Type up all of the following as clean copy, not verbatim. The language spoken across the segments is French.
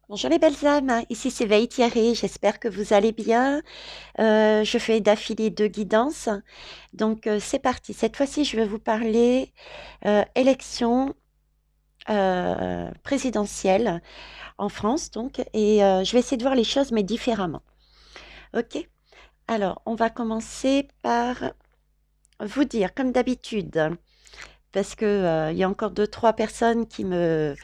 Bonjour les belles âmes, ici c'est Veille Thierry, j'espère que vous allez bien. Je fais d'affilée deux guidances, donc c'est parti. Cette fois-ci, je vais vous parler élection présidentielle en France, donc, et je vais essayer de voir les choses mais différemment. Ok? Alors, on va commencer par vous dire, comme d'habitude, parce que il y a encore deux, trois personnes qui me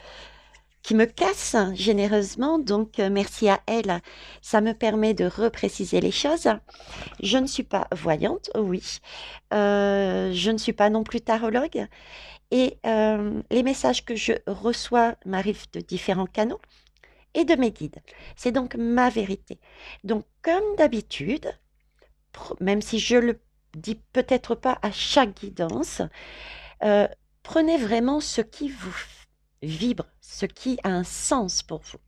casse généreusement, donc merci à elle. Ça me permet de repréciser les choses. Je ne suis pas voyante, oui. Je ne suis pas non plus tarologue. Et les messages que je reçois m'arrivent de différents canaux et de mes guides. C'est donc ma vérité. Donc, comme d'habitude, même si je le dis peut-être pas à chaque guidance, euh, prenez vraiment ce qui vous vibre, ce qui a un sens pour vous.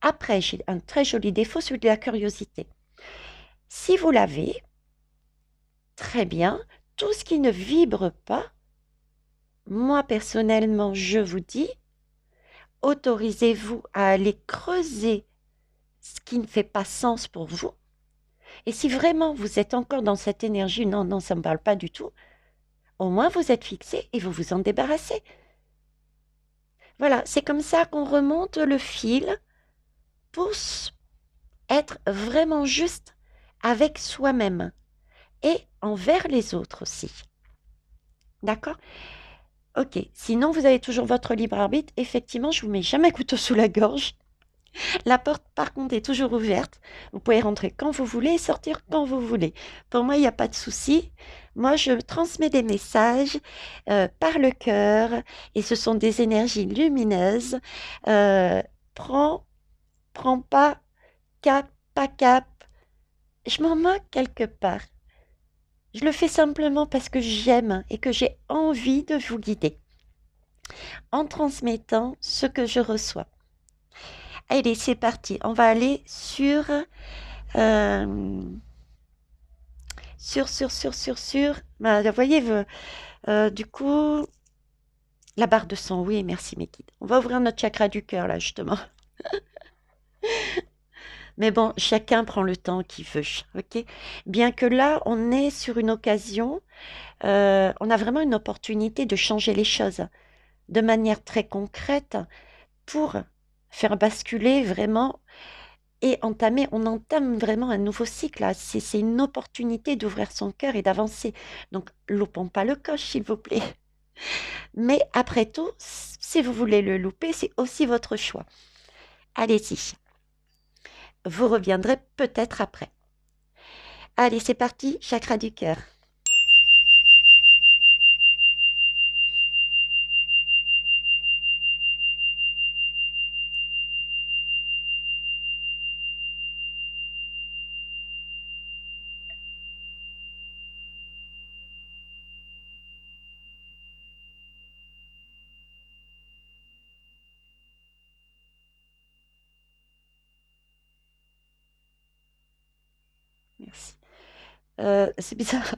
Après, j'ai un très joli défaut, celui de la curiosité. Si vous l'avez, très bien. Tout ce qui ne vibre pas, moi personnellement, je vous dis, autorisez-vous à aller creuser ce qui ne fait pas sens pour vous. Et si vraiment vous êtes encore dans cette énergie, non, non, ça ne me parle pas du tout, au moins vous êtes fixé et vous vous en débarrassez. Voilà, c'est comme ça qu'on remonte le fil pour être vraiment juste avec soi-même et envers les autres aussi. D'accord? Ok. Sinon, vous avez toujours votre libre arbitre. Effectivement, je vous mets jamais couteau sous la gorge. La porte, par contre, est toujours ouverte. Vous pouvez rentrer quand vous voulez et sortir quand vous voulez. Pour moi, il n'y a pas de souci. Moi, je transmets des messages par le cœur et ce sont des énergies lumineuses. Euh, prends, prends pas, cap, pas cap. Je m'en moque quelque part. Je le fais simplement parce que j'aime et que j'ai envie de vous guider en transmettant ce que je reçois. Allez, c'est parti. On va aller euh, sur. Bah, vous voyez, du coup, la barre de son. Oui, merci mes guides. On va ouvrir notre chakra du cœur là, justement. Mais bon, chacun prend le temps qu'il veut, ok? Bien que là, on est sur une occasion, on a vraiment une opportunité de changer les choses de manière très concrète pour faire basculer vraiment et on entame vraiment un nouveau cycle là. C'est une opportunité d'ouvrir son cœur et d'avancer. Donc, loupons pas le coche, s'il vous plaît. Mais après tout, si vous voulez le louper, c'est aussi votre choix. Allez-y. Vous reviendrez peut-être après. Allez, c'est parti, chakra du cœur. Merci. C'est bizarre,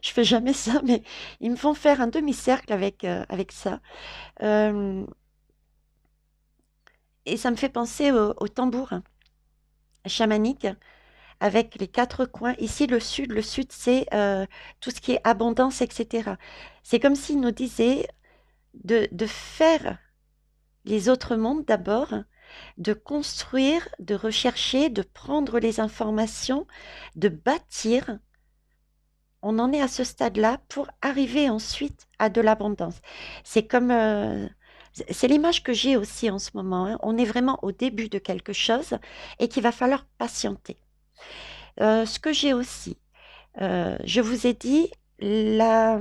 je fais jamais ça, mais ils me font faire un demi-cercle avec ça. Euh, et ça me fait penser au tambour chamanique avec les quatre coins. Ici, le sud, c'est tout ce qui est abondance, etc. C'est comme s'il nous disait de faire les autres mondes d'abord, de construire, de rechercher, de prendre les informations, de bâtir. On en est à ce stade-là pour arriver ensuite à de l'abondance. C'est comme, c'est l'image que j'ai aussi en ce moment, hein. On est vraiment au début de quelque chose et qu'il va falloir patienter. Ce que j'ai aussi, je vous ai dit, la,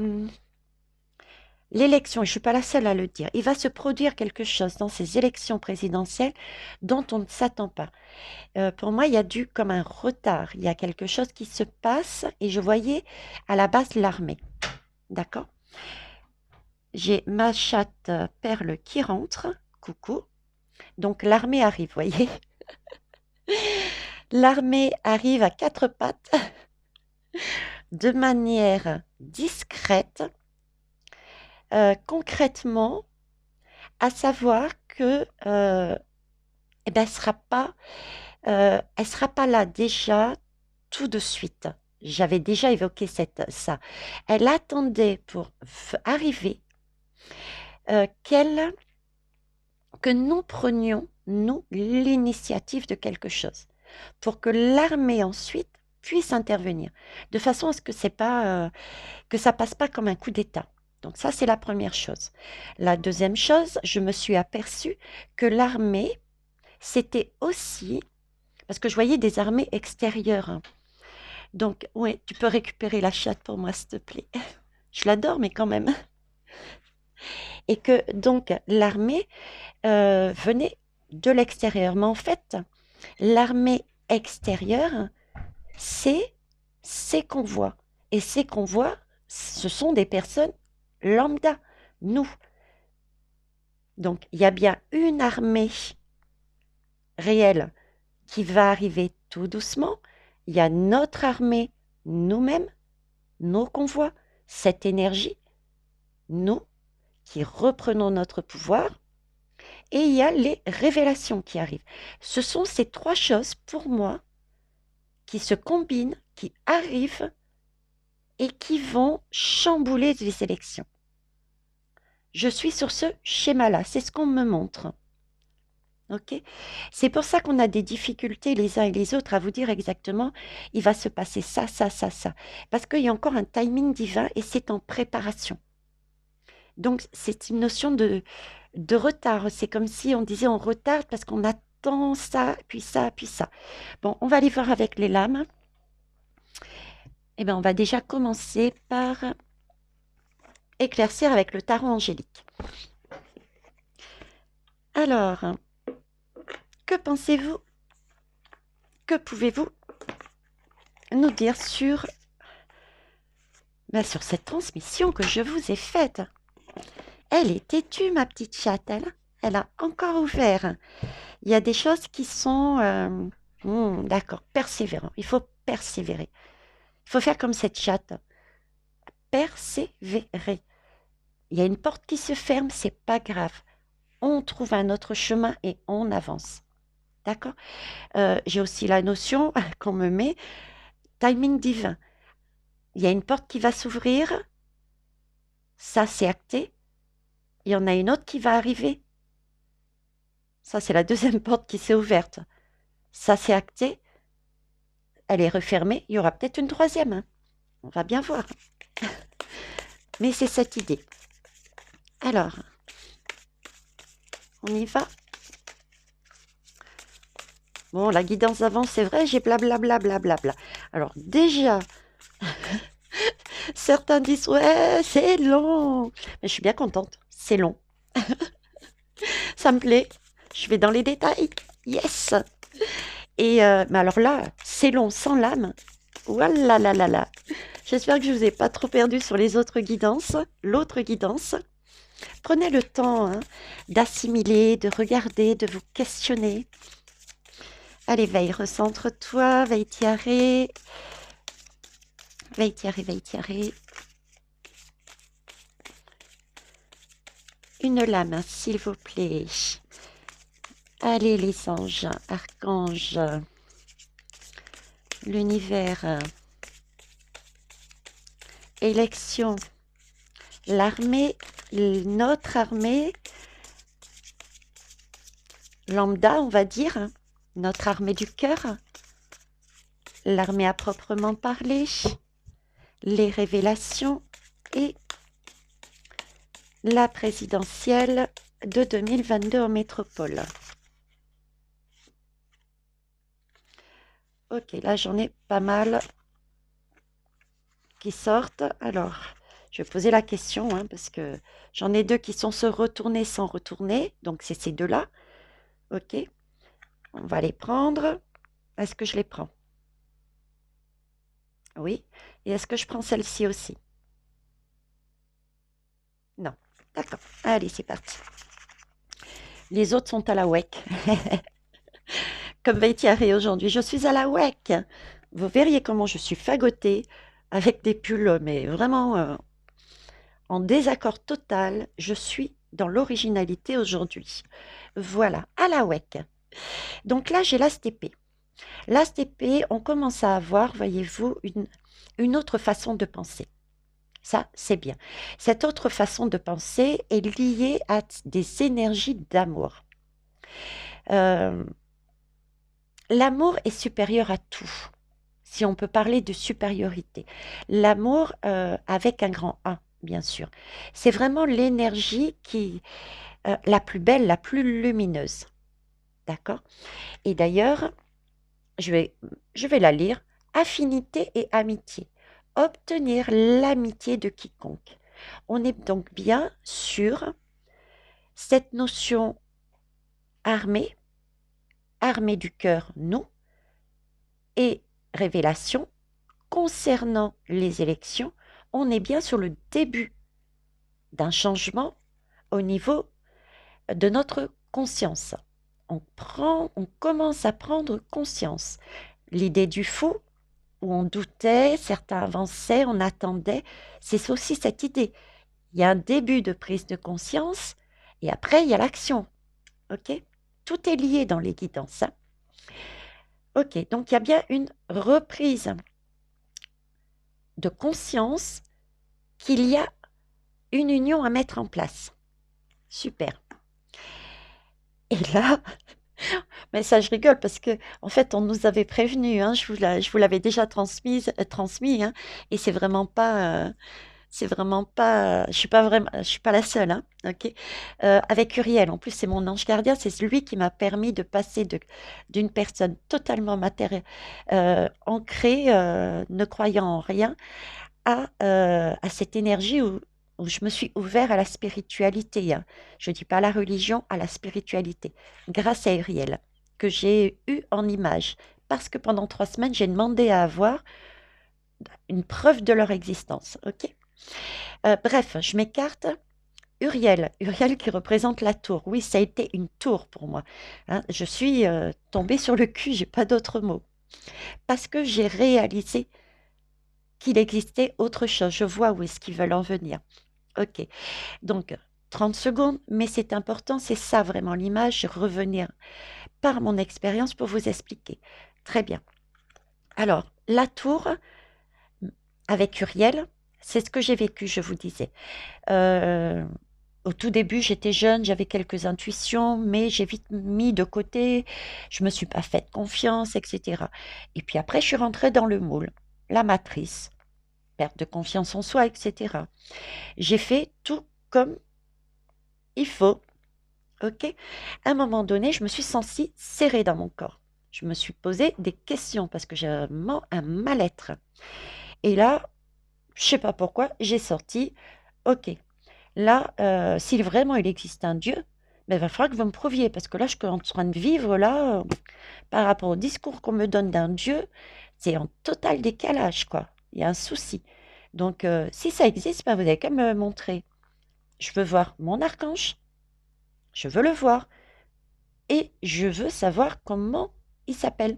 l'élection, et je ne suis pas la seule à le dire, il va se produire quelque chose dans ces élections présidentielles dont on ne s'attend pas. Pour moi, il y a dû comme un retard, il y a quelque chose qui se passe et je voyais à la base l'armée. D'accord? J'ai ma chatte Perle qui rentre. Coucou. Donc l'armée arrive, voyez? L'armée arrive à quatre pattes de manière discrète, concrètement, à savoir que eh ben, elle sera pas là déjà tout de suite. J'avais déjà évoqué ça. Elle attendait pour arriver que nous prenions, nous, l'initiative de quelque chose, pour que l'armée ensuite puisse intervenir, de façon à ce que que ça passe pas comme un coup d'État. Donc ça, c'est la première chose. La deuxième chose, je me suis aperçue que l'armée, c'était aussi, parce que je voyais des armées extérieures, hein. Donc, oui, tu peux récupérer la chatte pour moi, s'il te plaît. Je l'adore, mais quand même. Et que donc l'armée venait de l'extérieur. Mais en fait, l'armée extérieure, c'est ces convois. Et ces convois, ce sont des personnes lambda, nous. Donc, il y a bien une armée réelle qui va arriver tout doucement. Il y a notre armée, nous-mêmes, nos convois, cette énergie, nous, qui reprenons notre pouvoir. Et il y a les révélations qui arrivent. Ce sont ces trois choses, pour moi, qui se combinent, qui arrivent et qui vont chambouler les élections. Je suis sur ce schéma-là, c'est ce qu'on me montre. Ok. C'est pour ça qu'on a des difficultés les uns et les autres à vous dire exactement, il va se passer ça, ça, ça, ça. Parce qu'il y a encore un timing divin et c'est en préparation. Donc, c'est une notion de retard. C'est comme si on disait on retarde parce qu'on attend ça, puis ça, puis ça. Bon, on va aller voir avec les lames. Eh bien, on va déjà commencer par éclaircir avec le tarot angélique. Alors, que pensez-vous? Que pouvez-vous nous dire sur cette transmission que je vous ai faite? Elle est têtue, ma petite chatte. Elle a encore ouvert. Il y a des choses qui sont... d'accord, persévérant. Il faut persévérer. Il faut faire comme cette chatte. Persévérer. Il y a une porte qui se ferme, c'est pas grave. On trouve un autre chemin et on avance. D'accord. J'ai aussi la notion qu'on me met, timing divin. Il y a une porte qui va s'ouvrir, ça c'est acté. Il y en a une autre qui va arriver. Ça c'est la deuxième porte qui s'est ouverte. Ça c'est acté. Elle est refermée. Il y aura peut-être une troisième, hein. On va bien voir. Mais c'est cette idée. Alors, on y va. Bon, la guidance d'avant, c'est vrai, j'ai blablabla, blablabla. Alors, déjà, certains disent, ouais, c'est long. Mais je suis bien contente, c'est long. Ça me plaît. Je vais dans les détails. Yes. Et mais alors là, c'est long sans l'âme. Voilà là là là. J'espère que je ne vous ai pas trop perdu sur les autres guidances. L'autre guidance. Prenez le temps, hein, d'assimiler, de regarder, de vous questionner. Allez, veille, recentre-toi, veille tiaré. Veille tiaré, veille tiaré. Une lame, s'il vous plaît. Allez, les anges, archanges, l'univers, élection, l'armée, notre armée, lambda, on va dire, hein, notre armée du cœur, l'armée à proprement parler, les révélations et la présidentielle de 2022 en métropole. Ok, là j'en ai pas mal qui sortent. Alors, je vais poser la question, hein, parce que j'en ai deux qui sont se retourner sans retourner. Donc, c'est ces deux-là. Ok, on va les prendre. Est-ce que je les prends? Oui. Et est-ce que je prends celle-ci aussi? Non. D'accord. Allez, c'est parti. Les autres sont à la WEC. Comme Vaitiaré aujourd'hui, je suis à la WEC. Vous verriez comment je suis fagotée avec des pulls, mais vraiment en désaccord total. Je suis dans l'originalité aujourd'hui. Voilà, à la WEC. Donc là, j'ai l'ASTP. L'ASTP, on commence à avoir, voyez-vous, une autre façon de penser. Ça, c'est bien. Cette autre façon de penser est liée à des énergies d'amour. Euh, L'amour est supérieur à tout, si on peut parler de supériorité. L'amour avec un grand A, bien sûr. C'est vraiment l'énergie qui la plus belle, la plus lumineuse. D'accord? Et d'ailleurs, je vais, je vais la lire. Affinité et amitié. Obtenir l'amitié de quiconque. On est donc bien sur cette notion armée, armée du cœur, nous, et révélation concernant les élections. On est bien sur le début d'un changement au niveau de notre conscience. On commence à prendre conscience. L'idée du fou, où on doutait, certains avançaient, on attendait, c'est aussi cette idée. Il y a un début de prise de conscience et après il y a l'action. Ok? Tout est lié dans les guidances, hein. Ok, donc il y a bien une reprise de conscience qu'il y a une union à mettre en place. Super. Et là, mais ça, je rigole parce que, en fait, on nous avait prévenu, hein, je vous l'avais déjà transmis, hein, et c'est vraiment pas, je suis pas la seule, hein, ok. Avec Uriel, en plus, c'est mon ange gardien, c'est lui qui m'a permis de passer d'une personne totalement matérielle, ancrée, ne croyant en rien, à cette énergie où je me suis ouvert à la spiritualité, hein. Je dis pas à la religion, à la spiritualité, grâce à Uriel, que j'ai eu en image. Parce que pendant 3 semaines, j'ai demandé à avoir une preuve de leur existence. Ok. Bref, je m'écarte. Uriel qui représente la tour. Oui, ça a été une tour pour moi, hein. Je suis tombée sur le cul, j'ai pas d'autre mot. Parce que j'ai réalisé qu'il existait autre chose. Je vois où est-ce qu'ils veulent en venir. Ok, donc 30 secondes, mais c'est important, c'est ça vraiment l'image, revenir par mon expérience pour vous expliquer. Très bien. Alors, la tour, avec Uriel, c'est ce que j'ai vécu, je vous disais. Euh, Au tout début, j'étais jeune, j'avais quelques intuitions, mais j'ai vite mis de côté, je me suis pas faite confiance, etc. Et puis après, je suis rentrée dans le moule, la matrice, perte de confiance en soi, etc. J'ai fait tout comme il faut. Ok? À un moment donné, je me suis sentie serrée dans mon corps. Je me suis posé des questions parce que j'ai un mal-être. Et là, je sais pas pourquoi, j'ai sorti, ok, là, si vraiment il existe un Dieu, ben, il va falloir que vous me prouviez, parce que là, je suis en train de vivre, là, par rapport au discours qu'on me donne d'un Dieu, c'est en total décalage, quoi. Il y a un souci. Donc, si ça existe, ben, vous avez qu'à me montrer. Je veux voir mon archange, je veux le voir, et je veux savoir comment il s'appelle,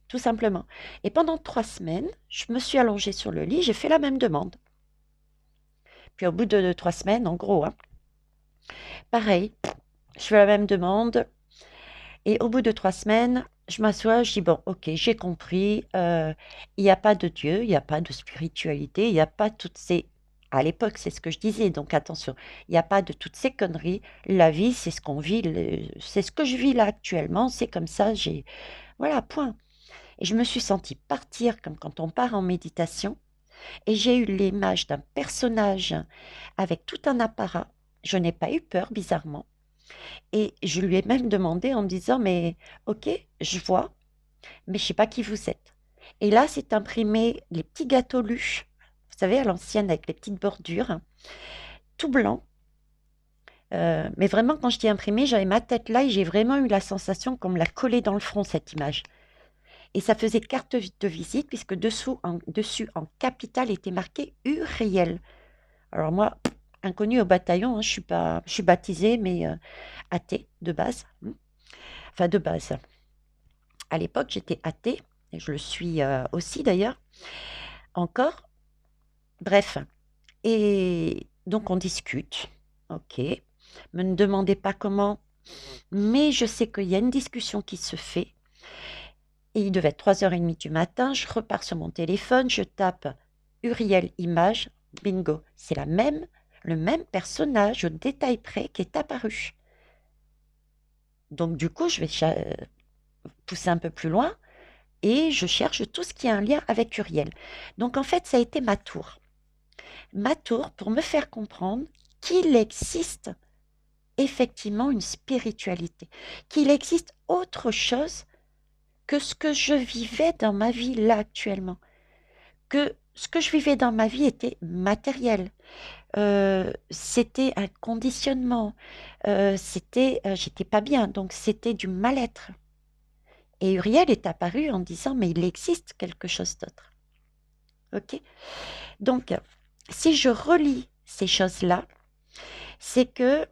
tout simplement. Et pendant 3 semaines, je me suis allongée sur le lit, j'ai fait la même demande. Puis au bout de 3 semaines, en gros, hein, pareil, je fais la même demande. Et au bout de 3 semaines, je m'assois, je dis, bon, ok, j'ai compris, il n'y a pas de Dieu, il n'y a pas de spiritualité, il n'y a pas toutes ces... À l'époque, c'est ce que je disais, donc attention, il n'y a pas de toutes ces conneries. La vie, c'est ce qu'on vit, c'est ce que je vis là actuellement, c'est comme ça, j'ai... Voilà, point. Et je me suis sentie partir comme quand on part en méditation, et j'ai eu l'image d'un personnage avec tout un apparat. Je n'ai pas eu peur, bizarrement. Et je lui ai même demandé en me disant, mais ok, je vois, mais je sais pas qui vous êtes. Et là, c'est imprimé les petits gâteaux Luche, vous savez, à l'ancienne avec les petites bordures, hein, tout blanc. Mais vraiment, quand je dis imprimé, j'avais ma tête là et j'ai vraiment eu la sensation qu'on me l'a collée dans le front, cette image. Et ça faisait carte de visite, puisque dessus, en capital, était marqué Uriel. Alors moi, inconnue au bataillon, hein, je suis baptisée, mais athée de base, hein. Enfin, de base. À l'époque, j'étais athée, et je le suis aussi d'ailleurs, encore. Bref, et donc on discute. Ok. Me ne demandez pas comment, mais je sais qu'il y a une discussion qui se fait. Et il devait être 3h30 du matin, je repars sur mon téléphone, je tape Uriel image, bingo, c'est le même personnage au détail près qui est apparu. Donc du coup, je vais pousser un peu plus loin et je cherche tout ce qui a un lien avec Uriel. Donc en fait, ça a été ma tour. Ma tour pour me faire comprendre qu'il existe effectivement une spiritualité, qu'il existe autre chose que ce que je vivais dans ma vie là actuellement, que ce que je vivais dans ma vie était matériel, c'était un conditionnement, j'étais pas bien, donc c'était du mal-être. Et Uriel est apparu en disant, mais il existe quelque chose d'autre. Ok? Donc, si je relis ces choses-là, c'est que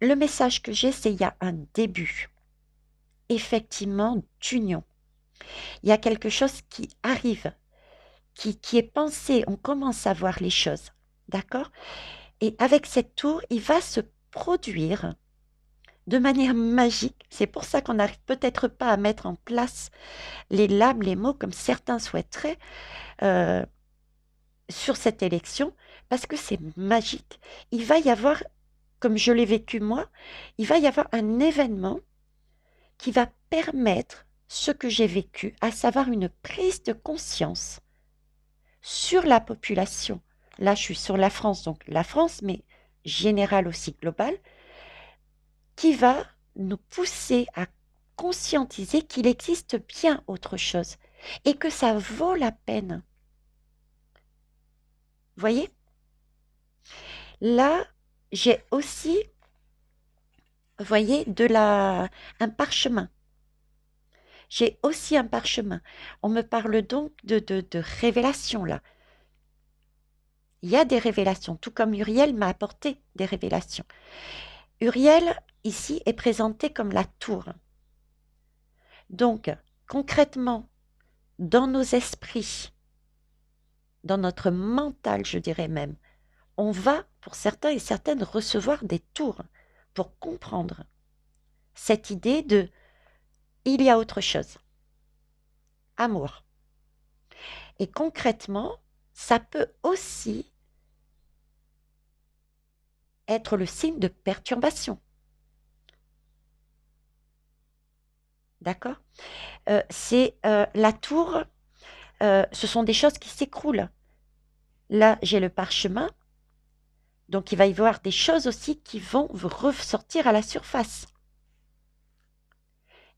le message que j'ai, c'est il y a un début, effectivement, d'union. Il y a quelque chose qui arrive, qui est pensé, on commence à voir les choses, d'accord? Et avec cette tour, il va se produire de manière magique. C'est pour ça qu'on n'arrive peut-être pas à mettre en place les lames, les mots comme certains souhaiteraient euh, sur cette élection, parce que c'est magique. Il va y avoir, comme je l'ai vécu moi, il va y avoir un événement qui va permettre ce que j'ai vécu, à savoir une prise de conscience sur la population. Là, je suis sur la France, donc la France, mais générale aussi globale, qui va nous pousser à conscientiser qu'il existe bien autre chose et que ça vaut la peine. Vous voyez? Là, j'ai aussi, vous voyez, un parchemin. J'ai aussi un parchemin. On me parle donc de révélations là. Il y a des révélations, tout comme Uriel m'a apporté des révélations. Uriel, ici, est présenté comme la tour. Donc, concrètement, dans nos esprits, dans notre mental, je dirais même, on va, pour certains et certaines, recevoir des tours pour comprendre cette idée de il y a autre chose, amour. Et concrètement, ça peut aussi être le signe de perturbation. D'accord? C'est la tour, ce sont des choses qui s'écroulent. Là, j'ai le parchemin, donc il va y avoir des choses aussi qui vont ressortir à la surface.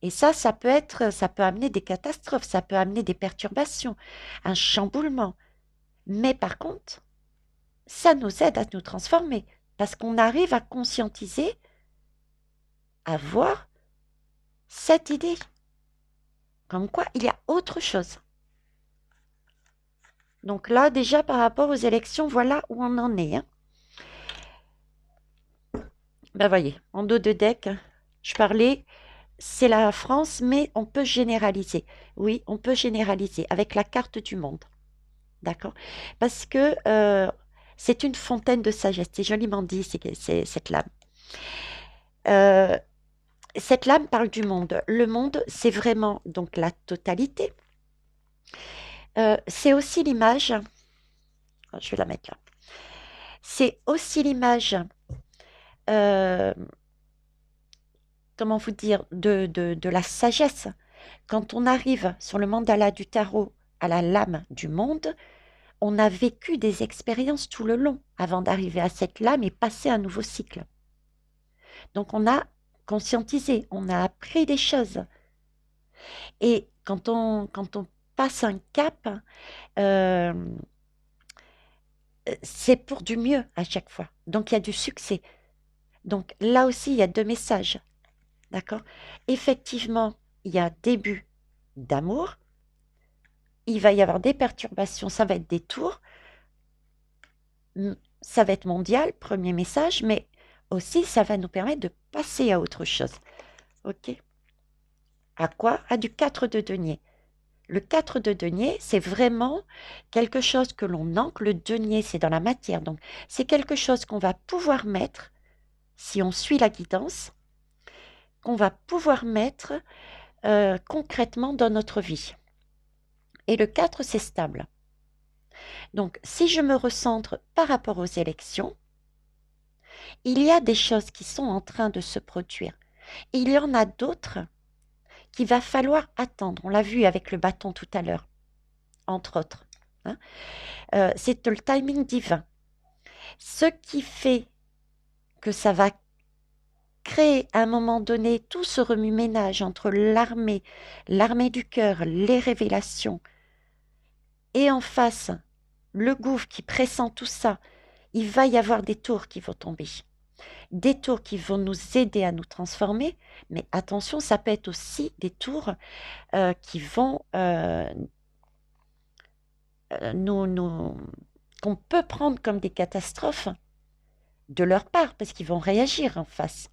Et ça peut amener des catastrophes, ça peut amener des perturbations, un chamboulement. Mais par contre, ça nous aide à nous transformer parce qu'on arrive à conscientiser, à voir cette idée. Comme quoi, il y a autre chose. Donc là, déjà, par rapport aux élections, voilà où on en est. Hein. Ben voyez, en dos de deck, je parlais, c'est la France, mais on peut généraliser. Oui, on peut généraliser avec la carte du monde. D'accord? Parce que c'est une fontaine de sagesse. C'est joliment dit, c'est cette lame. Cette lame parle du monde. Le monde, c'est vraiment donc la totalité. C'est aussi l'image. Je vais la mettre là. C'est aussi l'image, comment vous dire, de la sagesse. Quand on arrive sur le mandala du tarot à la lame du monde, on a vécu des expériences tout le long avant d'arriver à cette lame et passer un nouveau cycle. Donc on a conscientisé, on a appris des choses. Et quand on passe un cap, euh, c'est pour du mieux à chaque fois. Donc il y a du succès. Donc là aussi, il y a deux messages. D'accord? Effectivement, il y a un début d'amour. Il va y avoir des perturbations, ça va être des tours. Ça va être mondial, premier message, mais aussi ça va nous permettre de passer à autre chose. Ok? À quoi? À du 4 de denier. Le 4 de denier, c'est vraiment quelque chose que l'on ancre. Le denier, c'est dans la matière. Donc, c'est quelque chose qu'on va pouvoir mettre, si on suit la guidance, qu'on va pouvoir mettre concrètement dans notre vie. Et le 4, c'est stable. Donc, si je me recentre par rapport aux élections, il y a des choses qui sont en train de se produire. Et il y en a d'autres qu'il va falloir attendre. On l'a vu avec le bâton tout à l'heure, entre autres. Hein. C'est le timing divin. Ce qui fait que ça va créer à un moment donné tout ce remue-ménage entre l'armée du cœur, les révélations, et en face, le gouffre qui pressent tout ça, il va y avoir des tours qui vont tomber. Des tours qui vont nous aider à nous transformer, mais attention, ça peut être aussi des tours qui vont qu'on peut prendre comme des catastrophes de leur part, parce qu'ils vont réagir en face,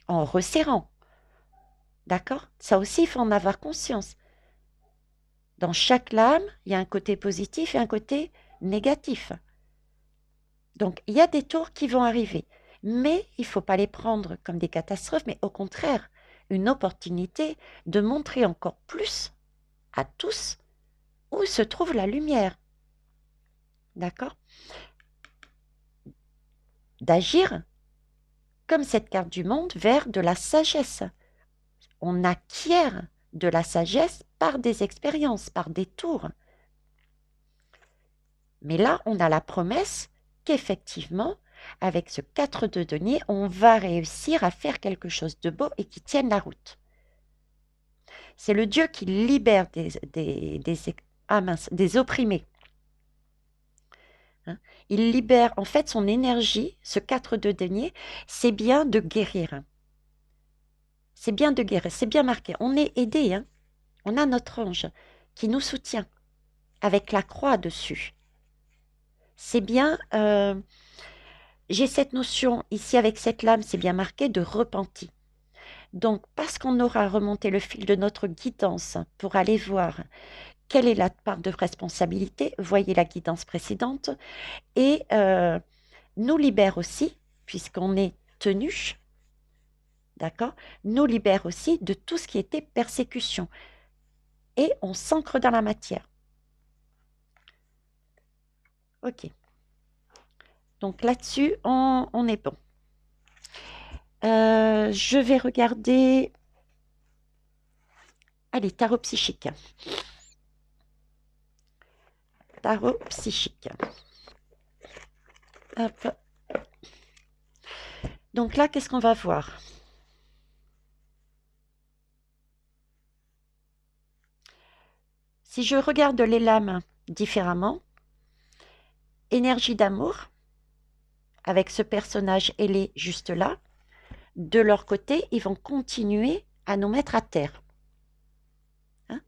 en resserrant. D'accord? Ça aussi, il faut en avoir conscience. Dans chaque lame, il y a un côté positif et un côté négatif. Donc, il y a des tours qui vont arriver. Mais il ne faut pas les prendre comme des catastrophes, mais au contraire, une opportunité de montrer encore plus à tous où se trouve la lumière. D'accord? D'agir comme cette carte du monde vers de la sagesse. On acquiert de la sagesse par des expériences, par des tours. Mais là, on a la promesse qu'effectivement, avec ce 4 de denier, on va réussir à faire quelque chose de beau et qui tienne la route. C'est le Dieu qui libère des opprimés. Hein? Il libère en fait son énergie, ce 4 de denier, c'est bien de guérir. C'est bien de guérir, c'est bien marqué. On est aidé, hein? On a notre ange qui nous soutient avec la croix dessus. C'est bien, j'ai cette notion ici avec cette lame, c'est bien marqué, de repenti. Donc, parce qu'on aura remonté le fil de notre guidance pour aller voir quelle est la part de responsabilité, voyez la guidance précédente, et nous libère aussi, puisqu'on est tenu, d'accord, nous libère aussi de tout ce qui était persécution. Et on s'ancre dans la matière. Ok. Donc là-dessus, on est bon. Je vais regarder... Allez, tarot psychique. Tarot psychique. Hop. Donc là, qu'est-ce qu'on va voir? Si je regarde les lames différemment, énergie d'amour, avec ce personnage ailé juste là, de leur côté, ils vont continuer à nous mettre à terre. Hein?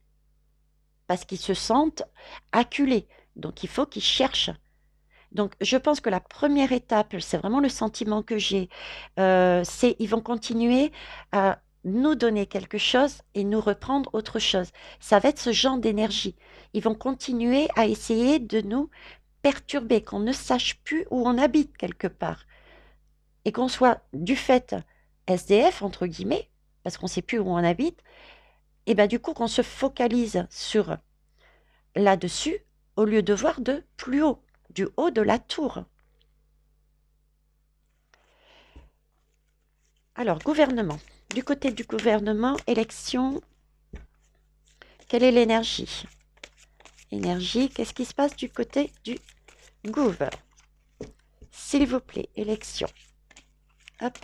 Parce qu'ils se sentent acculés. Donc, il faut qu'ils cherchent. Donc, je pense que la première étape, c'est vraiment le sentiment que j'ai, c'est ils vont continuer à nous donner quelque chose et nous reprendre autre chose. Ça va être ce genre d'énergie. Ils vont continuer à essayer de nous perturber, qu'on ne sache plus où on habite quelque part. Et qu'on soit du fait SDF, entre guillemets, parce qu'on ne sait plus où on habite, et bien du coup qu'on se focalise sur là-dessus au lieu de voir de plus haut, du haut de la tour. Alors, gouvernement. Du côté du gouvernement, élection, quelle est l'énergie? Énergie, qu'est-ce qui se passe du côté du gouv? S'il vous plaît, élection. Hop.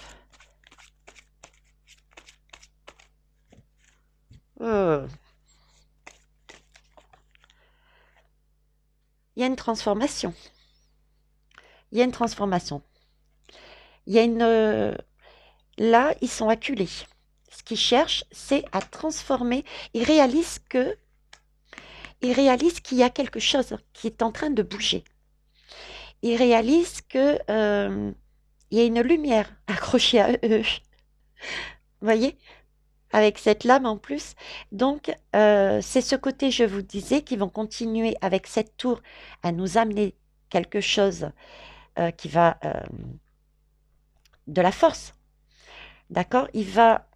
Oh. Il y a une transformation. Il y a une transformation. Il y a une... là, ils sont acculés. Ce qu'ils cherchent, c'est à transformer. Ils réalisent qu'il y a quelque chose qui est en train de bouger. Ils réalisent que il y a une lumière accrochée à eux. Vous voyez? Avec cette lame en plus. Donc, c'est ce côté, je vous disais, qui vont continuer avec cette tour à nous amener quelque chose qui va de la force. D'accord? Il va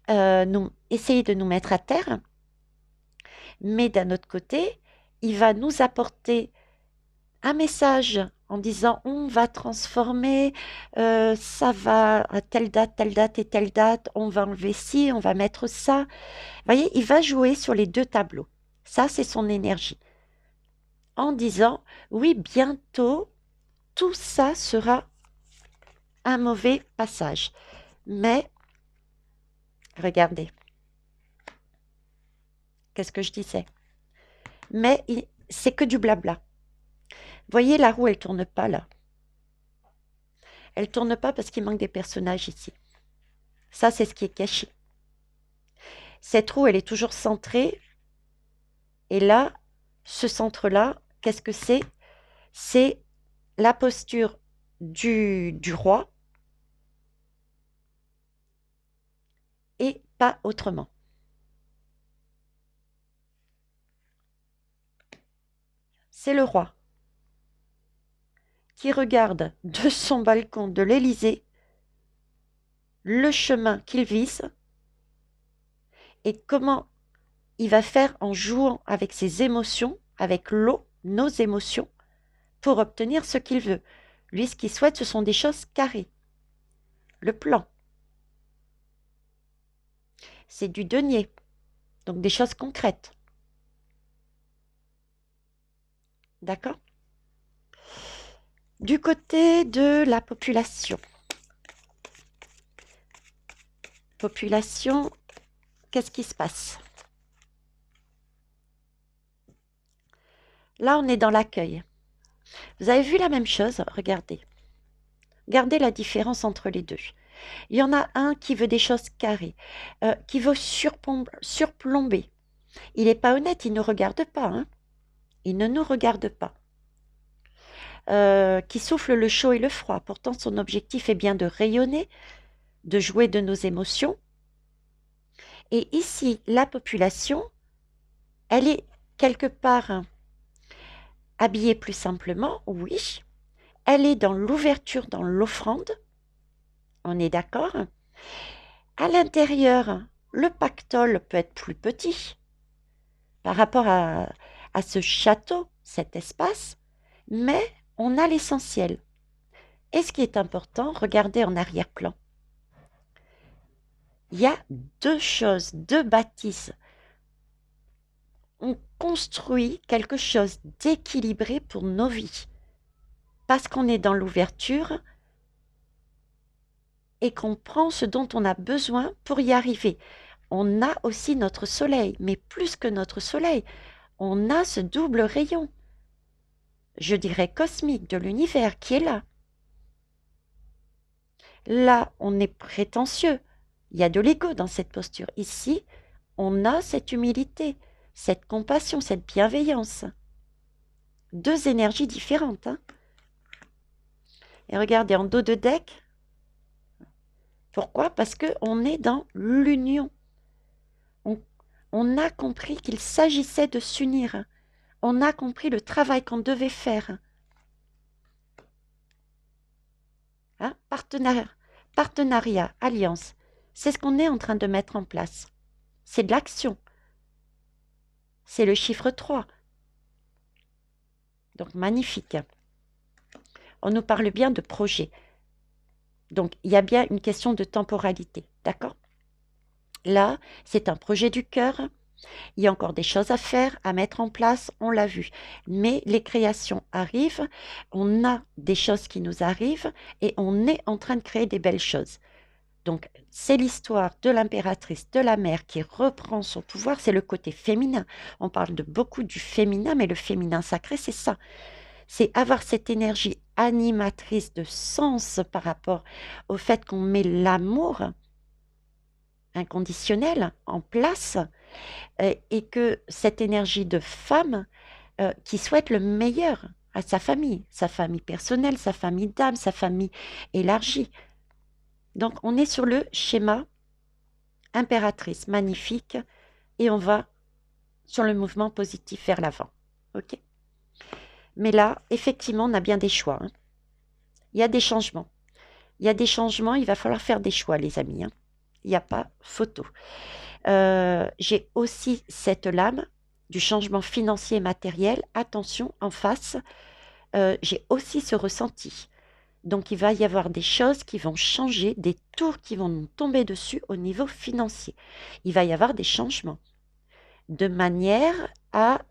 essayer de nous mettre à terre, mais d'un autre côté, il va nous apporter un message en disant on va transformer, ça va à telle date et telle date, on va enlever ci, on va mettre ça. Vous voyez, il va jouer sur les deux tableaux. Ça, c'est son énergie. En disant oui, bientôt, tout ça sera un mauvais passage. Mais, regardez, qu'est-ce que je disais? Mais c'est que du blabla. Voyez, la roue, elle tourne pas là. Elle tourne pas parce qu'il manque des personnages ici. Ça, c'est ce qui est caché. Cette roue, elle est toujours centrée. Et là, ce centre-là, qu'est-ce que c'est? C'est la posture du roi et pas autrement. C'est le roi qui regarde de son balcon de l'Élysée le chemin qu'il vise et comment il va faire en jouant avec ses émotions, avec l'eau, nos émotions, pour obtenir ce qu'il veut. Lui, ce qu'il souhaite, ce sont des choses carrées. Le plan, c'est du denier, donc des choses concrètes. D'accord? Du côté de la population. Population, qu'est-ce qui se passe? Là, on est dans l'accueil. Vous avez vu la même chose? Regardez. Regardez la différence entre les deux. Il y en a un qui veut des choses carrées, qui veut surplomber. Il n'est pas honnête, il ne regarde pas. Hein. Il ne nous regarde pas. Qui souffle le chaud et le froid. Pourtant, son objectif est bien de rayonner, de jouer de nos émotions. Et ici, la population, elle est quelque part habillée plus simplement, oui. Elle est dans l'ouverture, dans l'offrande. On est d'accord? À l'intérieur, le pactole peut être plus petit par rapport à ce château, cet espace, mais on a l'essentiel. Et ce qui est important, regardez en arrière-plan. Il y a deux choses, deux bâtisses. On construit quelque chose d'équilibré pour nos vies. Parce qu'on est dans l'ouverture et qu'on prend ce dont on a besoin pour y arriver. On a aussi notre soleil, mais plus que notre soleil, on a ce double rayon, je dirais cosmique, de l'univers qui est là. Là, on est prétentieux. Il y a de l'ego dans cette posture. Ici, on a cette humilité, cette compassion, cette bienveillance. Deux énergies différentes. Hein. Et regardez, en dos de deck, pourquoi? Parce qu'on est dans l'union. On a compris qu'il s'agissait de s'unir. On a compris le travail qu'on devait faire. Hein? Partenariat, alliance. C'est ce qu'on est en train de mettre en place. C'est de l'action. C'est le chiffre 3. Donc, magnifique. On nous parle bien de projet. Donc, il y a bien une question de temporalité. D'accord? Là, c'est un projet du cœur. Il y a encore des choses à faire, à mettre en place, on l'a vu. Mais les créations arrivent, on a des choses qui nous arrivent et on est en train de créer des belles choses. Donc, c'est l'histoire de l'impératrice, de la mère qui reprend son pouvoir, c'est le côté féminin. On parle de beaucoup du féminin, mais le féminin sacré, c'est ça. C'est avoir cette énergie animatrice de sens par rapport au fait qu'on met l'amour inconditionnel en place et que cette énergie de femme qui souhaite le meilleur à sa famille personnelle, sa famille d'âme, sa famille élargie. Donc, on est sur le schéma impératrice, magnifique, et on va sur le mouvement positif vers l'avant. OK? Mais là, effectivement, on a bien des choix. Hein. Il y a des changements. Il y a des changements, il va falloir faire des choix, les amis. Hein. il n'y a pas photo. J'ai aussi cette lame du changement financier et matériel. Attention, en face, j'ai aussi ce ressenti. Donc, il va y avoir des choses qui vont changer, des tours qui vont nous tomber dessus au niveau financier. Il va y avoir des changements de manière à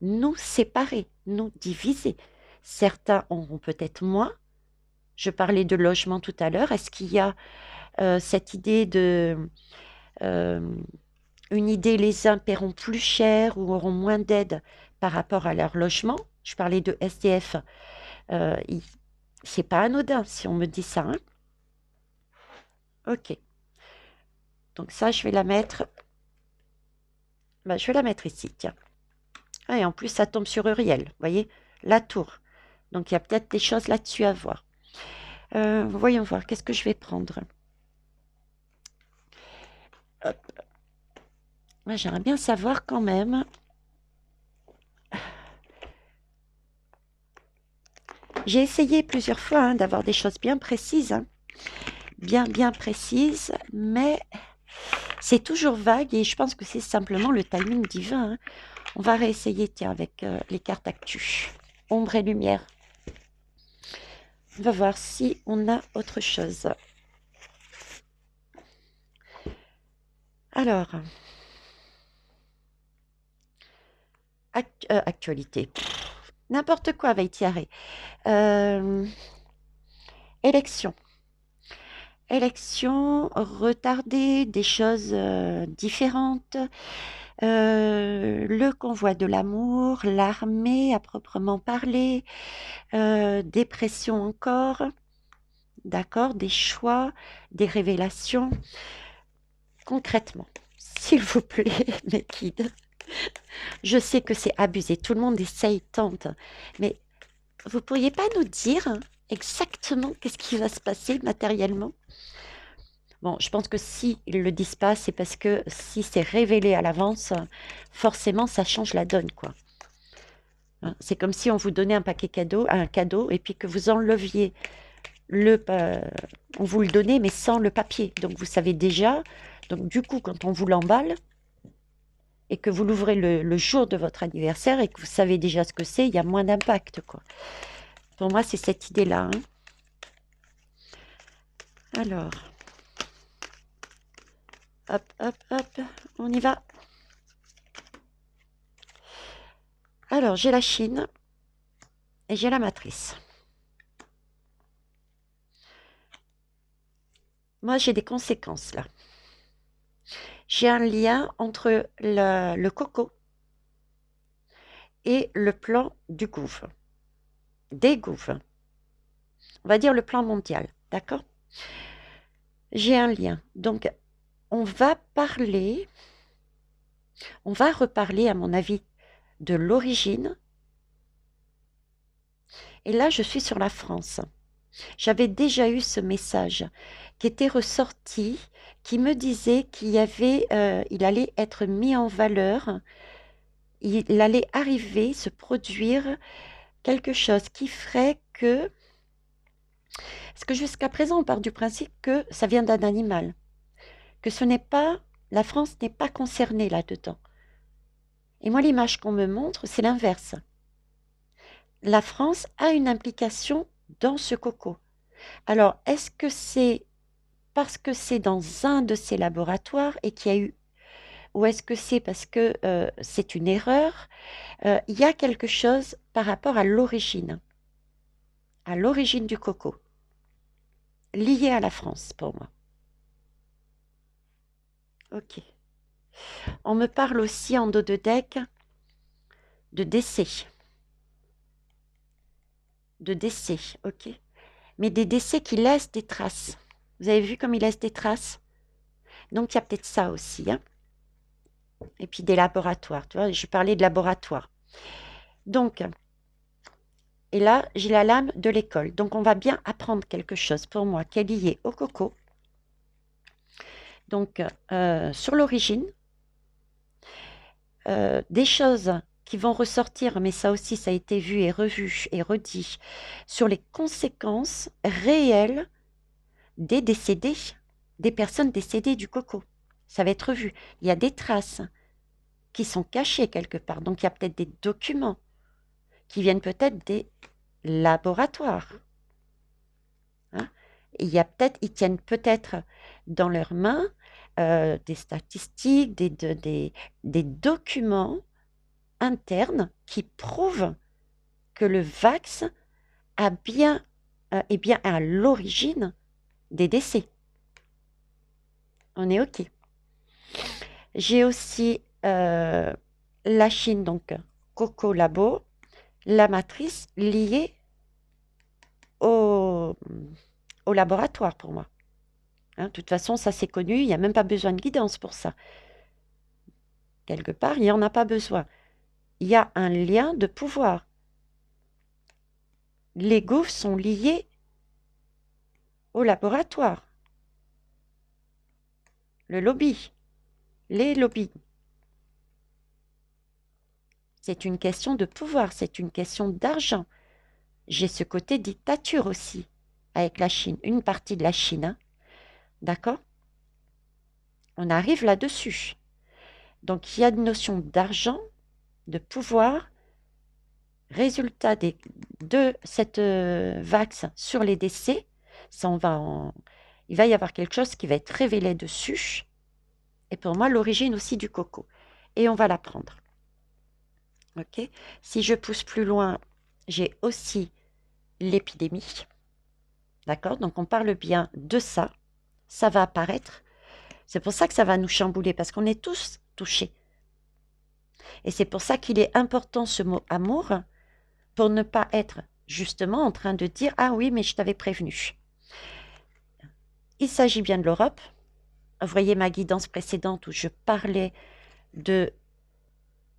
nous séparer, nous diviser. Certains auront peut-être moins. Je parlais de logement tout à l'heure. Est-ce qu'il y a cette idée de... une idée, les uns paieront plus cher ou auront moins d'aide par rapport à leur logement? Je parlais de SDF. Euh, il- c'est pas anodin si on me dit ça, hein. Ok. Donc ça, je vais la mettre. Je vais la mettre ici, tiens. Ah, et en plus, ça tombe sur Uriel. Vous voyez, la tour. Donc il y a peut-être des choses là-dessus à voir. Voyons voir. Qu'est-ce que je vais prendre? Hop. Moi, j'aimerais bien savoir quand même. J'ai essayé plusieurs fois hein, d'avoir des choses bien précises, hein. Bien précises, mais c'est toujours vague et je pense que c'est simplement le timing divin, hein. On va réessayer, tiens, avec les cartes actus. Ombre et lumière. On va voir si on a autre chose. Alors, actualité. N'importe quoi va y tirer. Élection. Élection, retarder des choses différentes. Le convoi de l'amour, l'armée à proprement parler, dépression encore, d'accord, des choix, des révélations. Concrètement, s'il vous plaît, mes guides, je sais que c'est abusé, tout le monde essaye, tente, mais vous pourriez pas nous dire exactement qu'est-ce qui va se passer matériellement? Bon, je pense que si ils le disent pas, c'est parce que si c'est révélé à l'avance, forcément, ça change la donne, quoi. Hein, c'est comme si on vous donnait un cadeau, et puis que vous enleviez on vous le donnait, mais sans le papier. Donc, vous savez déjà. Donc, du coup, quand on vous l'emballe et que vous l'ouvrez le jour de votre anniversaire et que vous savez déjà ce que c'est, il y a moins d'impact, quoi. Pour moi, c'est cette idée-là, hein. Alors, hop, on y va. Alors, j'ai la Chine et j'ai la matrice. Moi, j'ai des conséquences là. J'ai un lien entre le coco et le plan du gouffre. Des gouffres. On va dire le plan mondial, d'accord? J'ai un lien. Donc, on va reparler, à mon avis, de l'origine. Et là, je suis sur la France. J'avais déjà eu ce message qui était ressorti, qui me disait il allait être mis en valeur, il allait arriver, se produire quelque chose qui ferait que, parce que jusqu'à présent, on part du principe que ça vient d'un animal, que la France n'est pas concernée là-dedans. Et moi, l'image qu'on me montre, c'est l'inverse. La France a une implication dans ce coco. Alors, est-ce que c'est parce que c'est dans un de ces laboratoires et qu'il y a eu, ou est-ce que c'est parce que c'est une erreur? Il y a quelque chose par rapport à l'origine du coco, lié à la France pour moi. Ok. On me parle aussi en dos de deck de décès. De décès, ok. Mais des décès qui laissent des traces. Vous avez vu comme ils laissent des traces? Donc il y a peut-être ça aussi, hein. Et puis des laboratoires, tu vois, je parlais de laboratoire. Donc, et là, j'ai la lame de l'école. Donc, on va bien apprendre quelque chose pour moi qui est lié au coco. Donc, sur l'origine, des choses qui vont ressortir, mais ça aussi, ça a été vu et revu et redit, sur les conséquences réelles des décédés, des personnes décédées du coco. Ça va être vu. Il y a des traces qui sont cachées quelque part. Donc, il y a peut-être des documents qui viennent peut-être des laboratoires. Hein. Ils tiennent peut-être dans leurs mains des statistiques, des documents internes qui prouvent que le Vax est bien à l'origine des décès. On est OK. J'ai aussi la Chine, donc Coco Labo, la matrice liée au laboratoire pour moi. Hein, de toute façon, ça c'est connu, il n'y a même pas besoin de guidance pour ça. Quelque part, il n'y en a pas besoin. Il y a un lien de pouvoir. Les gouffres sont liés au laboratoire. Le lobby, les lobbies. C'est une question de pouvoir, c'est une question d'argent. J'ai ce côté dictature aussi, avec la Chine, une partie de la Chine. Hein. D'accord? On arrive là-dessus. Donc, il y a une notion d'argent, de pouvoir, résultat de cette vax sur les décès. Ça, il va y avoir quelque chose qui va être révélé dessus. Et pour moi, l'origine aussi du coco. Et on va la prendre. OK? Si je pousse plus loin, j'ai aussi l'épidémie. D'accord? Donc, on parle bien de ça. Ça va apparaître. C'est pour ça que ça va nous chambouler, parce qu'on est tous touchés. Et c'est pour ça qu'il est important ce mot amour, pour ne pas être justement en train de dire « Ah oui, mais je t'avais prévenu ». Il s'agit bien de l'Europe. Vous voyez ma guidance précédente où je parlais de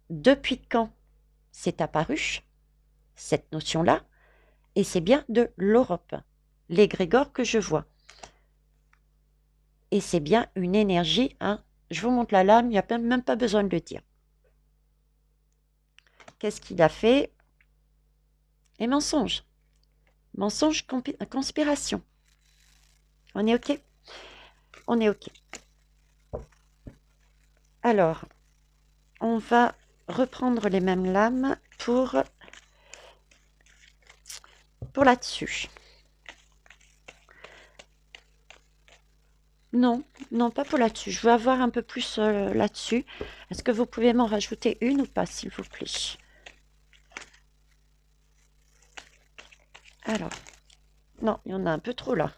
depuis quand c'est apparu, cette notion-là, et c'est bien de l'Europe, l'égrégore que je vois. Et c'est bien une énergie, hein. Je vous montre la lame, il n'y a même pas besoin de le dire. Qu'est-ce qu'il a fait? Et mensonge. Mensonge, conspiration. On est OK? On est OK. Alors, on va reprendre les mêmes lames pour là-dessus. Non, non, pas pour là-dessus. Je veux avoir un peu plus là-dessus. Est-ce que vous pouvez m'en rajouter une ou pas, s'il vous plaît? Alors, non, il y en a un peu trop là.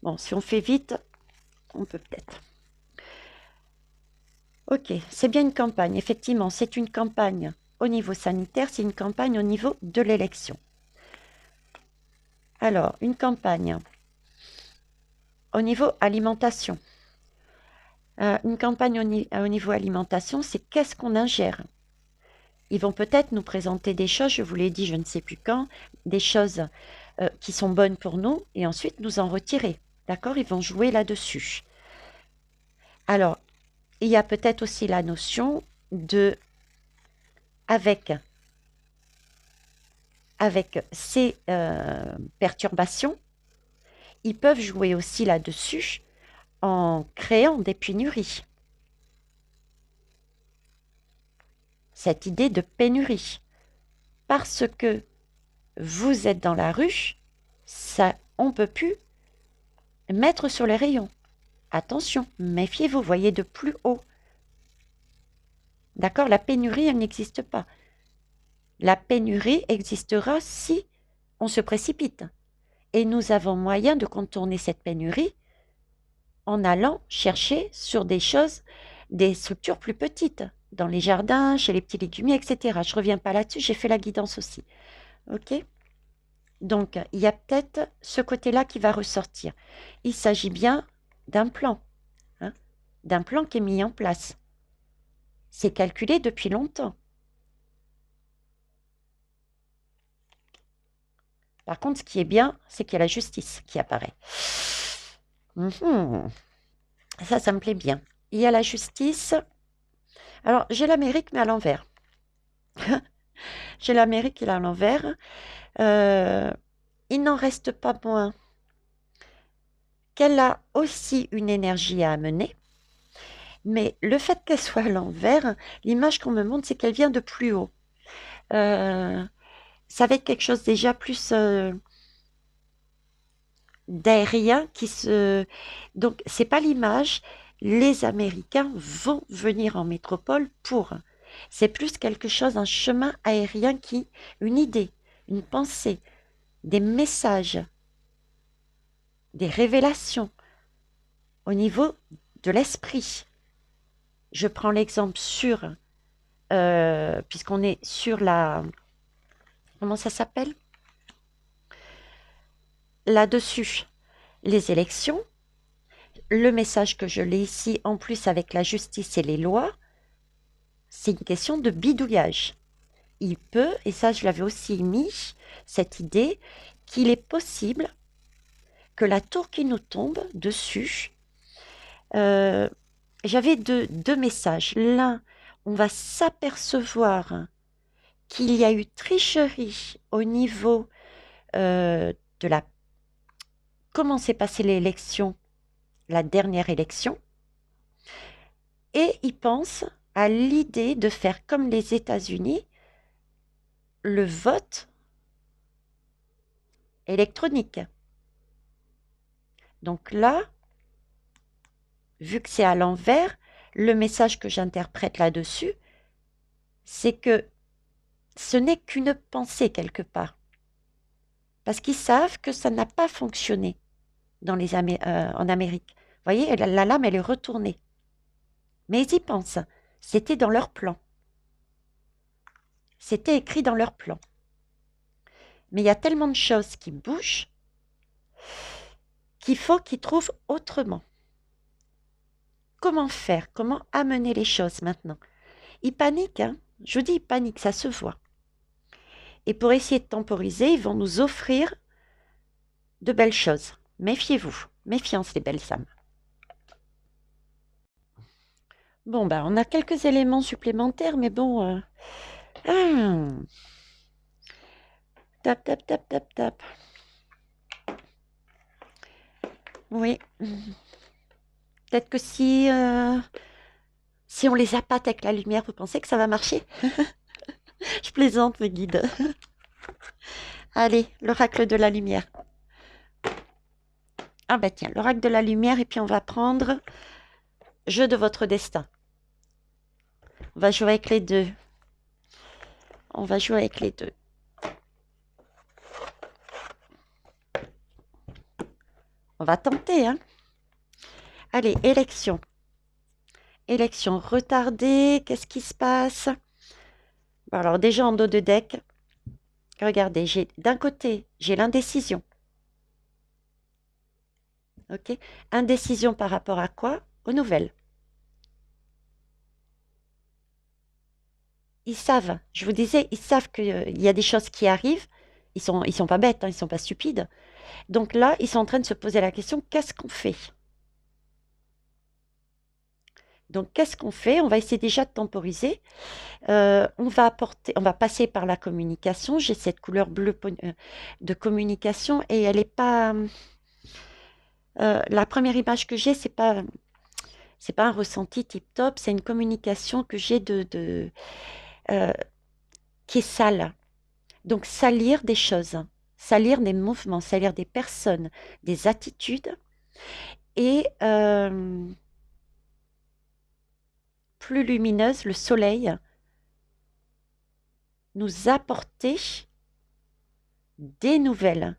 Bon, si on fait vite, on peut peut-être. Ok, c'est bien une campagne. Effectivement, c'est une campagne au niveau sanitaire, c'est une campagne au niveau de l'élection. Alors, une campagne au niveau alimentation. Une campagne au niveau alimentation, c'est qu'est-ce qu'on ingère. Ils vont peut-être nous présenter des choses, je vous l'ai dit, je ne sais plus quand, des choses qui sont bonnes pour nous, et ensuite nous en retirer. D'accord? Ils vont jouer là-dessus. Alors, il y a peut-être aussi la notion de, avec ces perturbations, ils peuvent jouer aussi là-dessus en créant des pénuries. Cette idée de pénurie. Parce que vous êtes dans la rue, ça, on ne peut plus mettre sur les rayons. Attention, méfiez-vous, voyez de plus haut. D'accord? La pénurie, elle n'existe pas. La pénurie existera si on se précipite. Et nous avons moyen de contourner cette pénurie en allant chercher sur des choses, des structures plus petites, dans les jardins, chez les petits légumiers, etc. Je ne reviens pas là-dessus, j'ai fait la guidance aussi. OK? Donc, il y a peut-être ce côté-là qui va ressortir. Il s'agit bien d'un plan, hein, d'un plan qui est mis en place. C'est calculé depuis longtemps. Par contre, ce qui est bien, c'est qu'il y a la justice qui apparaît. Ça me plaît bien. Il y a la justice. Alors, j'ai l'Amérique, mais à l'envers. J'ai l'Amérique et à l'envers. Il n'en reste pas moins qu'elle a aussi une énergie à amener, mais le fait qu'elle soit à l'envers, l'image qu'on me montre, c'est qu'elle vient de plus haut. Euh, Ça va être quelque chose déjà plus d'aérien qui se... Donc, c'est pas l'image. Les Américains vont venir en métropole pour. C'est plus quelque chose, un chemin aérien qui, une idée, une pensée, des messages, des révélations au niveau de l'esprit. Je prends l'exemple sur, puisqu'on est sur la, comment ça s'appelle? Là-dessus, les élections. Le message que je l'ai ici, en plus avec la justice et les lois, c'est une question de bidouillage. Il peut, et ça je l'avais aussi mis, cette idée qu'il est possible que la tour qui nous tombe dessus, euh, j'avais deux messages. L'un, on va s'apercevoir qu'il y a eu tricherie au niveau de la... Comment s'est passée l'élection, la dernière élection, et il pense à l'idée de faire comme les États-Unis, le vote électronique. Donc là, vu que c'est à l'envers, le message que j'interprète là-dessus, c'est que ce n'est qu'une pensée quelque part. Parce qu'ils savent que ça n'a pas fonctionné en Amérique. Vous voyez, la lame, elle est retournée. Mais ils y pensent. C'était dans leur plan. C'était écrit dans leur plan. Mais il y a tellement de choses qui bougent qu'il faut qu'ils trouvent autrement. Comment faire? Comment amener les choses maintenant? Ils paniquent, hein? Je vous dis, ils paniquent, ça se voit. Et pour essayer de temporiser, ils vont nous offrir de belles choses. Méfiez-vous. Méfiance, les belles âmes. Bon, bah, on a quelques éléments supplémentaires, mais bon... Tap, tap, tap, tap, tap. Oui. Peut-être que si on les appâte avec la lumière, vous pensez que ça va marcher? Je plaisante, mes guides. Allez, l'oracle de la lumière. Ah bah tiens, l'oracle de la lumière, et puis on va prendre jeu de votre destin. On va jouer avec les deux. On va jouer avec les deux. On va tenter, hein. Allez, élection. Élection retardée, qu'est-ce qui se passe? Bon, alors déjà en dos de deck, regardez, d'un côté, j'ai l'indécision. Ok? Indécision par rapport à quoi? Aux nouvelles. Ils savent, je vous disais, ils savent qu'il y a des choses qui arrivent. Ils sont pas bêtes, hein, ils sont pas stupides. Donc là, ils sont en train de se poser la question, qu'est-ce qu'on fait? Donc, qu'est-ce qu'on fait? On va essayer déjà de temporiser. On va passer par la communication. J'ai cette couleur bleue de communication et elle n'est pas. La première image que j'ai, c'est pas un ressenti tip top, c'est une communication que j'ai euh, qui est sale. Donc, salir des choses, salir des mouvements, salir des personnes, des attitudes et plus lumineuse, le soleil nous apporter des nouvelles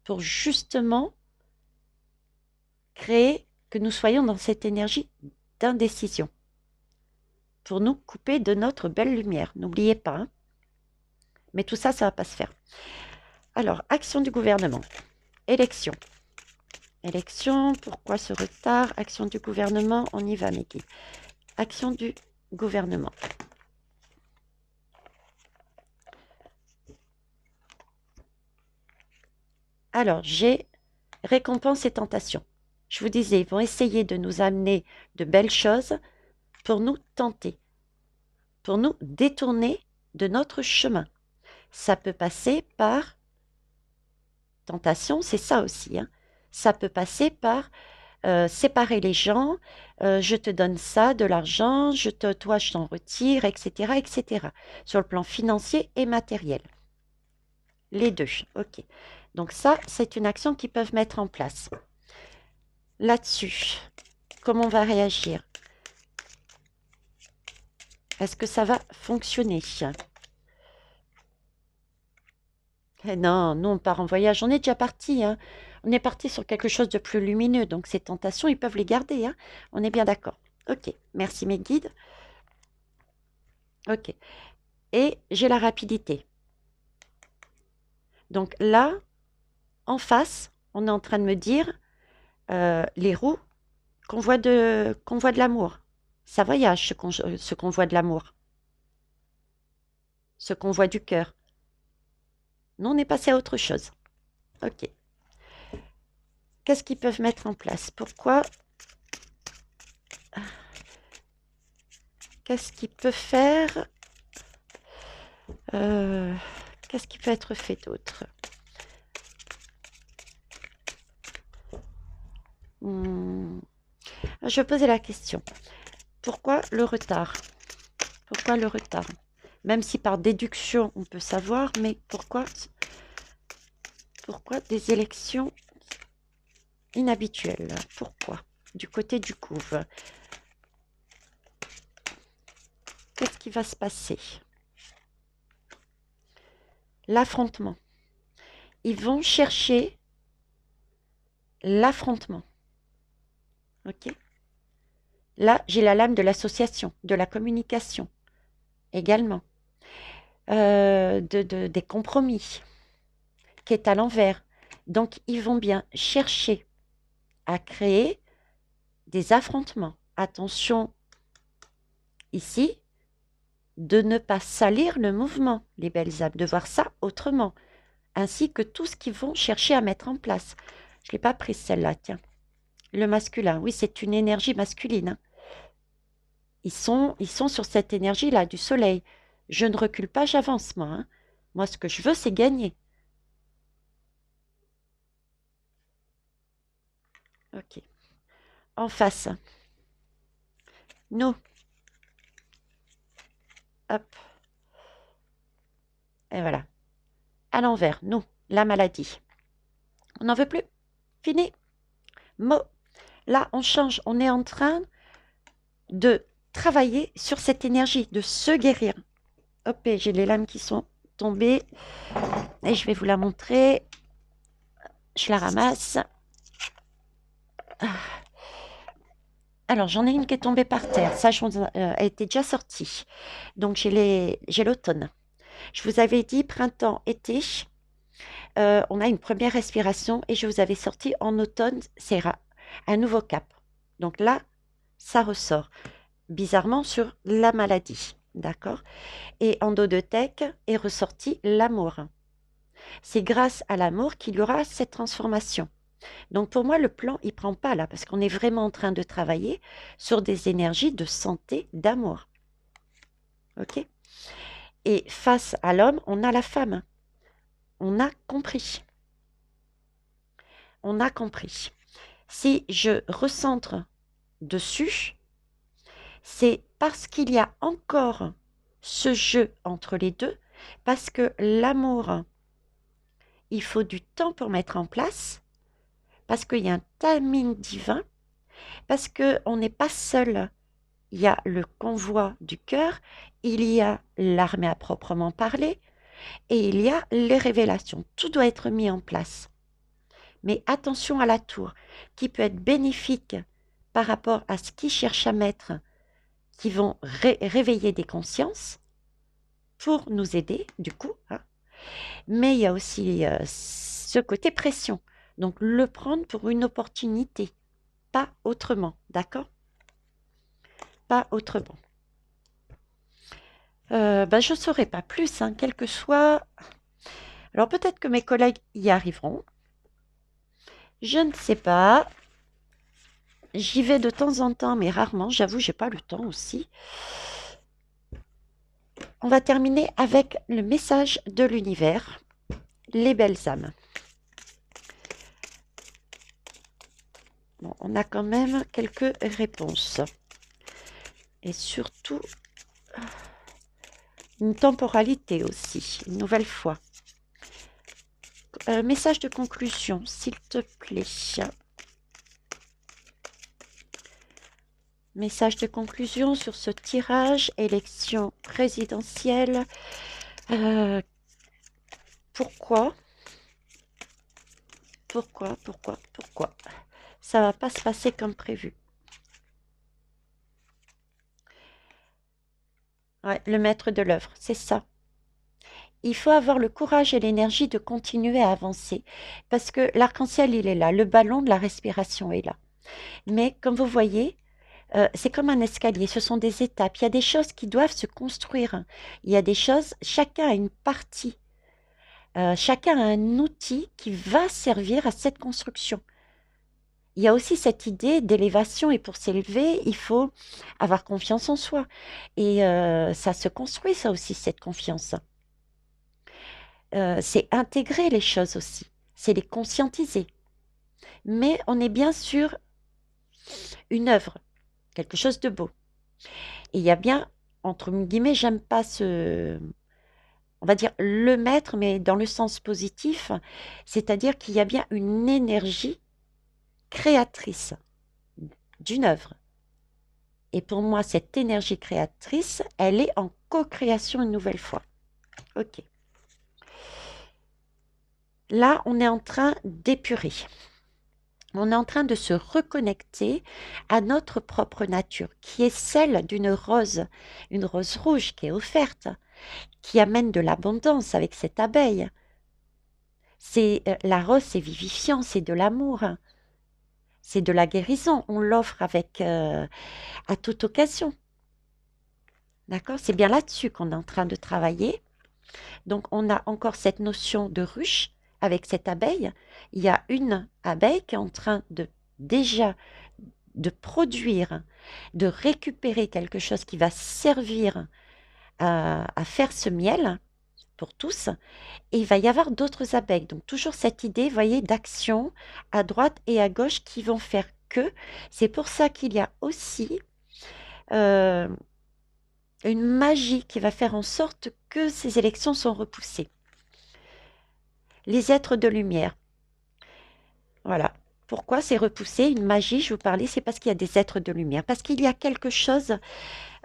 pour justement créer que nous soyons dans cette énergie d'indécision, pour nous couper de notre belle lumière. N'oubliez pas, hein. Mais tout ça, ça ne va pas se faire. Alors, action du gouvernement. Élection. Élection, pourquoi ce retard? Action du gouvernement, on y va, mes guides. Action du gouvernement. Alors, j'ai récompense et tentation. Je vous disais, ils vont essayer de nous amener de belles choses pour nous tenter, pour nous détourner de notre chemin. Ça peut passer par tentation, c'est ça aussi, hein. Ça peut passer par séparer les gens, je te donne ça, de l'argent, toi, je t'en retire, etc., etc. Sur le plan financier et matériel. Les deux, ok. Donc ça, c'est une action qu'ils peuvent mettre en place. Là-dessus, comment on va réagir? Est-ce que ça va fonctionner? Non, nous, on part en voyage. On est déjà parti, hein. On est parti sur quelque chose de plus lumineux. Donc, ces tentations, ils peuvent les garder, hein. On est bien d'accord. Ok, merci mes guides. Ok. Et j'ai la rapidité. Donc là, en face, on est en train de me dire les roues, convoi de l'amour. Ça voyage, ce convoi de l'amour. Ce convoi du cœur. Nous, on est passé à autre chose. Ok. Qu'est-ce qu'ils peuvent mettre en place? Pourquoi? Qu'est-ce qu'ils peuvent faire? Qu'est-ce qui peut être fait d'autre? Je vais poser la question. Pourquoi le retard? Pourquoi le retard? Même si par déduction, on peut savoir, mais pourquoi des élections inhabituelles? Pourquoi? Du côté du couve. Qu'est-ce qui va se passer? L'affrontement. Ils vont chercher l'affrontement. Ok? Là, j'ai la lame de l'association, de la communication également. Des compromis qui est à l'envers. Donc, ils vont bien chercher à créer des affrontements. Attention, ici, de ne pas salir le mouvement, les belles âmes, de voir ça autrement, ainsi que tout ce qu'ils vont chercher à mettre en place. Je ne l'ai pas prise celle-là, tiens. Le masculin, oui, c'est une énergie masculine. Hein. Ils sont sur cette énergie-là, du soleil. Je ne recule pas, j'avance, moi. Hein. Moi, ce que je veux, c'est gagner. Ok. En face. Nous. Hop. Et voilà. À l'envers, nous, la maladie. On n'en veut plus. Fini. Mot. Là, on change. On est en train de travailler sur cette énergie, de se guérir. Hop, et j'ai les lames qui sont tombées. Et je vais vous la montrer. Je la ramasse. Alors, j'en ai une qui est tombée par terre. Ça, elle était déjà sortie. Donc, j'ai l'automne. Je vous avais dit printemps, été. On a une première respiration et je vous avais sorti en automne, c'est un nouveau cap. Donc là, ça ressort bizarrement sur la maladie, d'accord? Et en dos de tech est ressorti l'amour. C'est grâce à l'amour qu'il y aura cette transformation. Donc pour moi, le plan, il prend pas là, parce qu'on est vraiment en train de travailler sur des énergies de santé, d'amour. OK? Et face à l'homme, on a la femme. On a compris. On a compris. Si je recentre dessus, c'est parce qu'il y a encore ce jeu entre les deux, parce que l'amour, il faut du temps pour mettre en place, parce qu'il y a un timing divin, parce qu'on n'est pas seul. Il y a le convoi du cœur, il y a l'armée à proprement parler, et il y a les révélations. Tout doit être mis en place. Mais attention à la tour, qui peut être bénéfique par rapport à ce qu'ils cherchent à mettre, qui vont réveiller des consciences pour nous aider, du coup. Hein. Mais il y a aussi ce côté pression. Donc, le prendre pour une opportunité, pas autrement, d'accord? Pas autrement. Je ne saurais pas plus, hein, quel que soit... Alors, peut-être que mes collègues y arriveront. Je ne sais pas. J'y vais de temps en temps, mais rarement. J'avoue, j'ai pas le temps aussi. On va terminer avec le message de l'univers. Les belles âmes. Bon, on a quand même quelques réponses. Et surtout, une temporalité aussi, une nouvelle fois. Message de conclusion, s'il te plaît. Message de conclusion sur ce tirage, élection présidentielle. Pourquoi ça va pas se passer comme prévu? Ouais, le maître de l'œuvre, c'est ça. Il faut avoir le courage et l'énergie de continuer à avancer parce que l'arc-en-ciel, il est là, le ballon de la respiration est là. Mais comme vous voyez, c'est comme un escalier, ce sont des étapes. Il y a des choses qui doivent se construire. Il y a des choses, chacun a une partie, chacun a un outil qui va servir à cette construction. Il y a aussi cette idée d'élévation et pour s'élever, il faut avoir confiance en soi. Et ça se construit, ça aussi, cette confiance. C'est intégrer les choses aussi, c'est les conscientiser. Mais on est bien sur une œuvre, quelque chose de beau. Et il y a bien, entre guillemets, j'aime pas on va dire le maître, mais dans le sens positif, c'est-à-dire qu'il y a bien une énergie créatrice d'une œuvre. Et pour moi, cette énergie créatrice, elle est en co-création une nouvelle fois. Ok. Là, on est en train d'épurer. On est en train de se reconnecter à notre propre nature, qui est celle d'une rose, une rose rouge qui est offerte, qui amène de l'abondance avec cette abeille. C'est la rose, c'est vivifiant, c'est de l'amour, c'est de la guérison. On l'offre avec à toute occasion. D'accord? C'est bien là-dessus qu'on est en train de travailler. Donc, on a encore cette notion de ruche avec cette abeille. Il y a une abeille qui est en train de déjà de produire, de récupérer quelque chose qui va servir à faire ce miel pour tous. Et il va y avoir d'autres abeilles. Donc, toujours cette idée, vous voyez, d'action à droite et à gauche qui vont faire que. C'est pour ça qu'il y a aussi une magie qui va faire en sorte que ces élections sont repoussées. Les êtres de lumière. Voilà. Pourquoi c'est repoussé? Une magie, je vous parlais, c'est parce qu'il y a des êtres de lumière. Parce qu'il y a quelque chose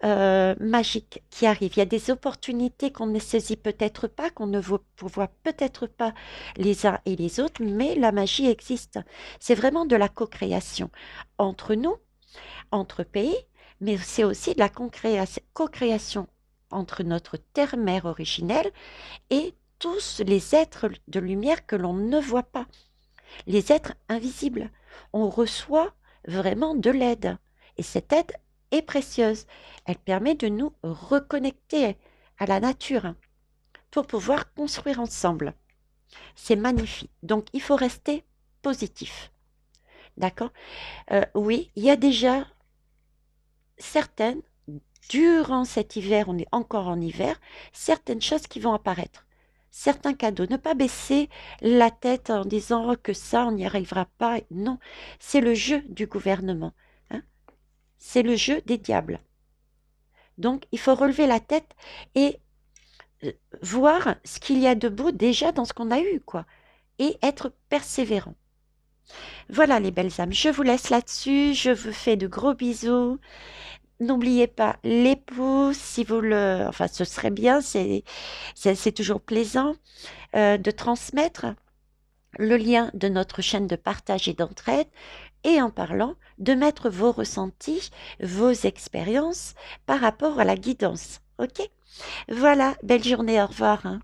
magique qui arrive. Il y a des opportunités qu'on ne saisit peut-être pas, qu'on ne voit peut-être pas les uns et les autres, mais la magie existe. C'est vraiment de la co-création entre nous, entre pays, mais c'est aussi de la co-création entre notre terre-mère originelle et tous les êtres de lumière que l'on ne voit pas, les êtres invisibles. On reçoit vraiment de l'aide et cette aide est précieuse. Elle permet de nous reconnecter à la nature pour pouvoir construire ensemble. C'est magnifique. Donc, il faut rester positif. D'accord? Oui, il y a déjà certaines, durant cet hiver, on est encore en hiver, certaines choses qui vont apparaître. Certains cadeaux. Ne pas baisser la tête en disant oh, que ça, on n'y arrivera pas. Non, c'est le jeu du gouvernement. Hein? C'est le jeu des diables. Donc, il faut relever la tête et voir ce qu'il y a de beau déjà dans ce qu'on a eu, quoi. Et être persévérant. Voilà les belles âmes, je vous laisse là-dessus, je vous fais de gros bisous. N'oubliez pas les pouces, si vous le... Enfin, ce serait bien, c'est toujours plaisant de transmettre le lien de notre chaîne de partage et d'entraide et en parlant, de mettre vos ressentis, vos expériences par rapport à la guidance. Ok? Voilà, belle journée, au revoir. Hein.